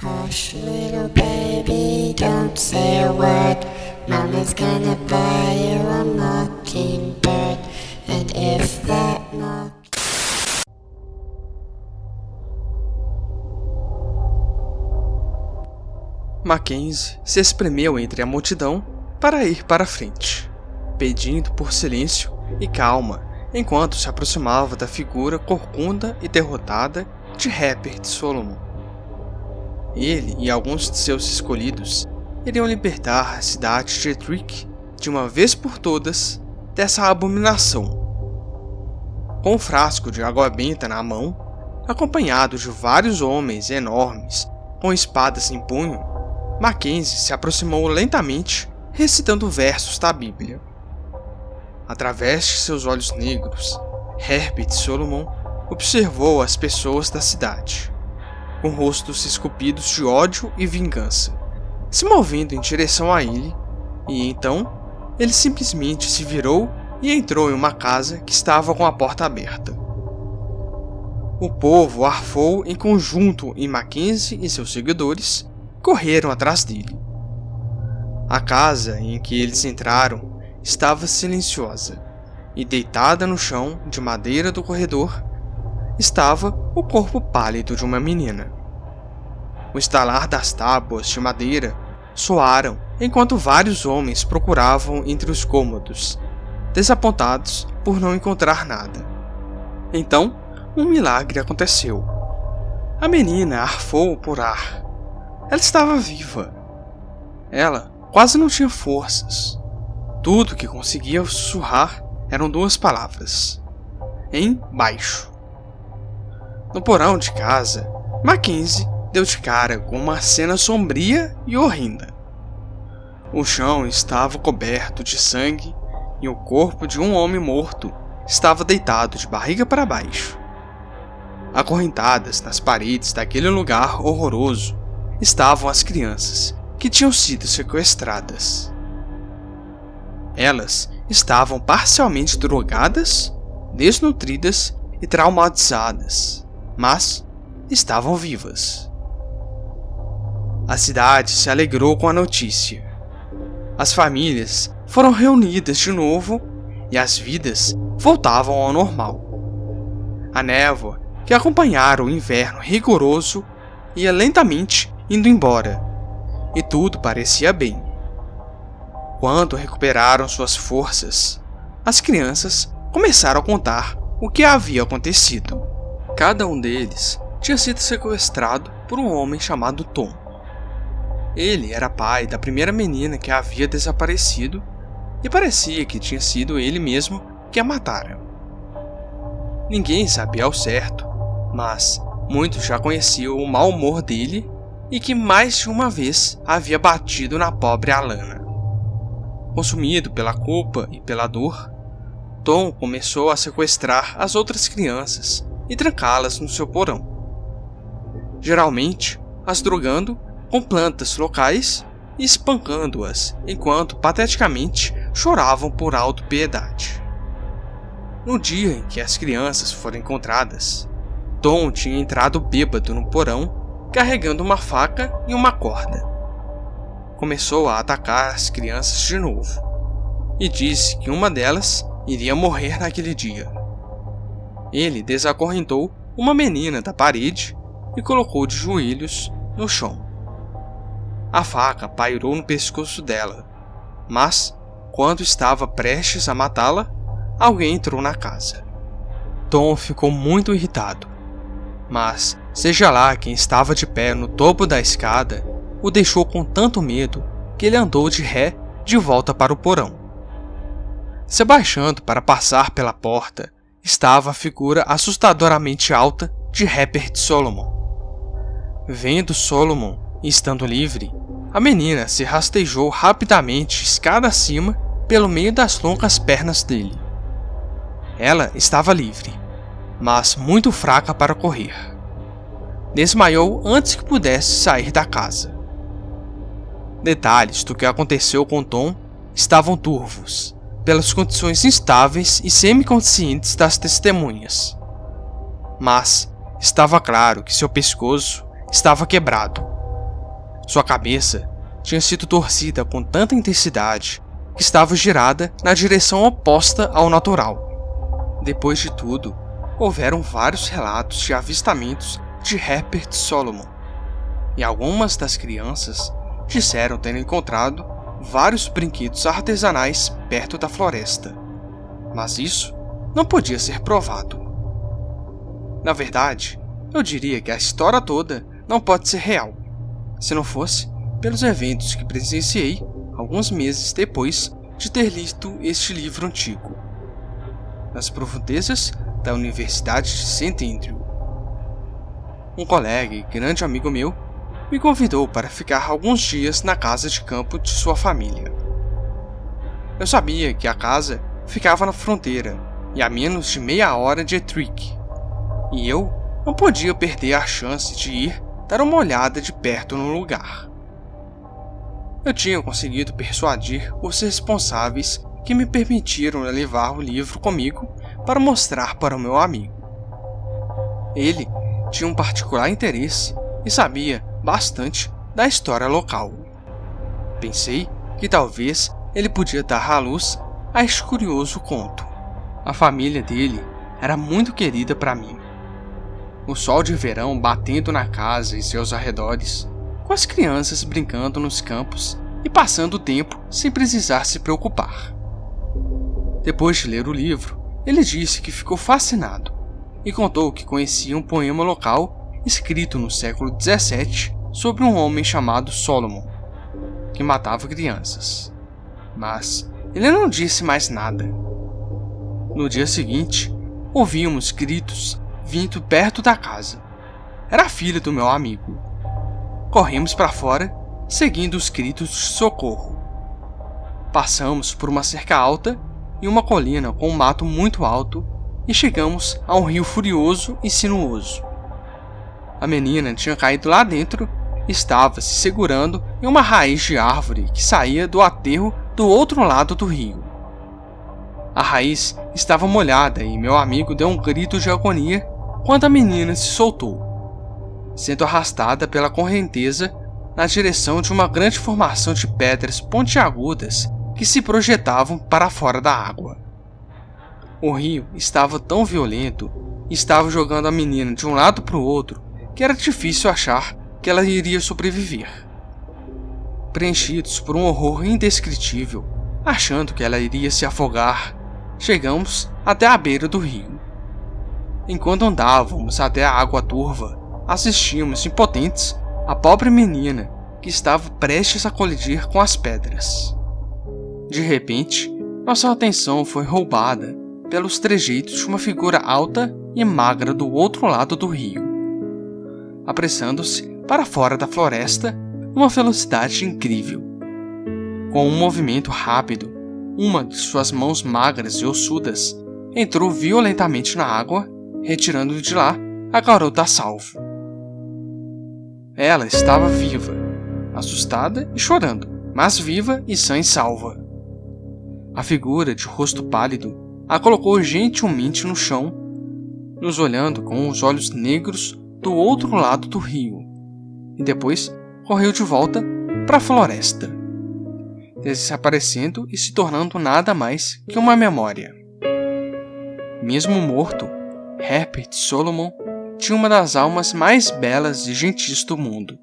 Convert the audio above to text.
Hush, little baby, don't say a word. Mama's gonna buy you a mockingbird. And if that Mackenzie se espremeu entre a multidão para ir para frente, pedindo por silêncio e calma enquanto se aproximava da figura corcunda e derrotada de Herbert Solomon. Ele e alguns de seus escolhidos iriam libertar a cidade de Ettrick de uma vez por todas dessa abominação. Com um frasco de água benta na mão, acompanhado de vários homens enormes com espadas em punho, Mackenzie se aproximou lentamente, recitando versos da Bíblia. Através de seus olhos negros, Herbert Solomon observou as pessoas da cidade, com rostos esculpidos de ódio e vingança, se movendo em direção a ele, e então ele simplesmente se virou e entrou em uma casa que estava com a porta aberta. O povo arfou em conjunto e Mackenzie e seus seguidores correram atrás dele. A casa em que eles entraram estava silenciosa, e deitada no chão de madeira do corredor estava o corpo pálido de uma menina. O estalar das tábuas de madeira soaram enquanto vários homens procuravam entre os cômodos, desapontados por não encontrar nada. Então, um milagre aconteceu. A menina arfou por ar. Ela estava viva. Ela quase não tinha forças. Tudo que conseguia sussurrar eram duas palavras: embaixo. No porão de casa, Mackenzie deu de cara com uma cena sombria e horrenda. O chão estava coberto de sangue e o corpo de um homem morto estava deitado de barriga para baixo. Acorrentadas nas paredes daquele lugar horroroso estavam as crianças que tinham sido sequestradas. Elas estavam parcialmente drogadas, desnutridas e traumatizadas, mas estavam vivas. A cidade se alegrou com a notícia. As famílias foram reunidas de novo e as vidas voltavam ao normal. A névoa que acompanhara o inverno rigoroso ia lentamente indo embora, e tudo parecia bem. Quando recuperaram suas forças, as crianças começaram a contar o que havia acontecido. Cada um deles tinha sido sequestrado por um homem chamado Tom. Ele era pai da primeira menina que havia desaparecido e parecia que tinha sido ele mesmo que a matara. Ninguém sabia ao certo, mas muitos já conheciam o mau humor dele e que mais de uma vez havia batido na pobre Alana. Consumido pela culpa e pela dor, Tom começou a sequestrar as outras crianças e trancá-las no seu porão. Geralmente, as drogando com plantas locais e espancando-as enquanto pateticamente choravam por autopiedade. No dia em que as crianças foram encontradas, Tom tinha entrado bêbado no porão carregando uma faca e uma corda. Começou a atacar as crianças de novo e disse que uma delas iria morrer naquele dia. Ele desacorrentou uma menina da parede e colocou de joelhos no chão. A faca pairou no pescoço dela, mas, quando estava prestes a matá-la, alguém entrou na casa. Tom ficou muito irritado, mas, seja lá quem estava de pé no topo da escada, o deixou com tanto medo que ele andou de ré de volta para o porão. Se abaixando para passar pela porta, estava a figura assustadoramente alta de Herbert Solomon. Vendo Solomon e estando livre, a menina se rastejou rapidamente escada acima pelo meio das longas pernas dele. Ela estava livre, mas muito fraca para correr. Desmaiou antes que pudesse sair da casa. Detalhes do que aconteceu com Tom estavam turvos, pelas condições instáveis e semiconscientes das testemunhas. Mas estava claro que seu pescoço estava quebrado Sua cabeça tinha sido torcida com tanta intensidade que estava girada na direção oposta ao natural. Depois de tudo, houveram vários relatos de avistamentos de Herbert Solomon, e algumas das crianças disseram ter encontrado vários brinquedos artesanais perto da floresta, mas isso não podia ser provado. Na verdade, eu diria que a história toda não pode ser real, se não fosse pelos eventos que presenciei alguns meses depois de ter lido este livro antigo, nas profundezas da Universidade de St. Andrew. Um colega e grande amigo meu me convidou para ficar alguns dias na casa de campo de sua família. Eu sabia que a casa ficava na fronteira e a menos de meia hora de Ettrick, e eu não podia perder a chance de ir dar uma olhada de perto no lugar. Eu tinha conseguido persuadir os responsáveis que me permitiram levar o livro comigo para mostrar para o meu amigo. Ele tinha um particular interesse e sabia bastante da história local. Pensei que talvez ele podia dar à luz a este curioso conto. A família dele era muito querida para mim. O sol de verão batendo na casa e seus arredores, com as crianças brincando nos campos e passando o tempo sem precisar se preocupar. Depois de ler o livro, ele disse que ficou fascinado e contou que conhecia um poema local escrito no século XVII sobre um homem chamado Solomon, que matava crianças. Mas ele não disse mais nada. No dia seguinte, ouvimos gritos vindo perto da casa. Era a filha do meu amigo. Corremos para fora, seguindo os gritos de socorro. Passamos por uma cerca alta e uma colina com um mato muito alto e chegamos a um rio furioso e sinuoso. A menina tinha caído lá dentro e estava se segurando em uma raiz de árvore que saía do aterro do outro lado do rio. A raiz estava molhada e meu amigo deu um grito de agonia quando a menina se soltou, sendo arrastada pela correnteza na direção de uma grande formação de pedras pontiagudas que se projetavam para fora da água. O rio estava tão violento e estava jogando a menina de um lado para o outro que era difícil achar que ela iria sobreviver. Preenchidos por um horror indescritível, achando que ela iria se afogar, chegamos até a beira do rio. Enquanto andávamos até a água turva, assistimos impotentes a pobre menina que estava prestes a colidir com as pedras. De repente, nossa atenção foi roubada pelos trejeitos de uma figura alta e magra do outro lado do rio, apressando-se para fora da floresta numa velocidade incrível. Com um movimento rápido, uma de suas mãos magras e ossudas entrou violentamente na água, retirando de lá a garota a salvo. Ela estava viva, assustada e chorando, mas viva e sã e salva. A figura de rosto pálido a colocou gentilmente no chão, nos olhando com os olhos negros do outro lado do rio, e depois correu de volta para a floresta, desaparecendo e se tornando nada mais que uma memória. Mesmo morto, Herbert Solomon tinha uma das almas mais belas e gentis do mundo.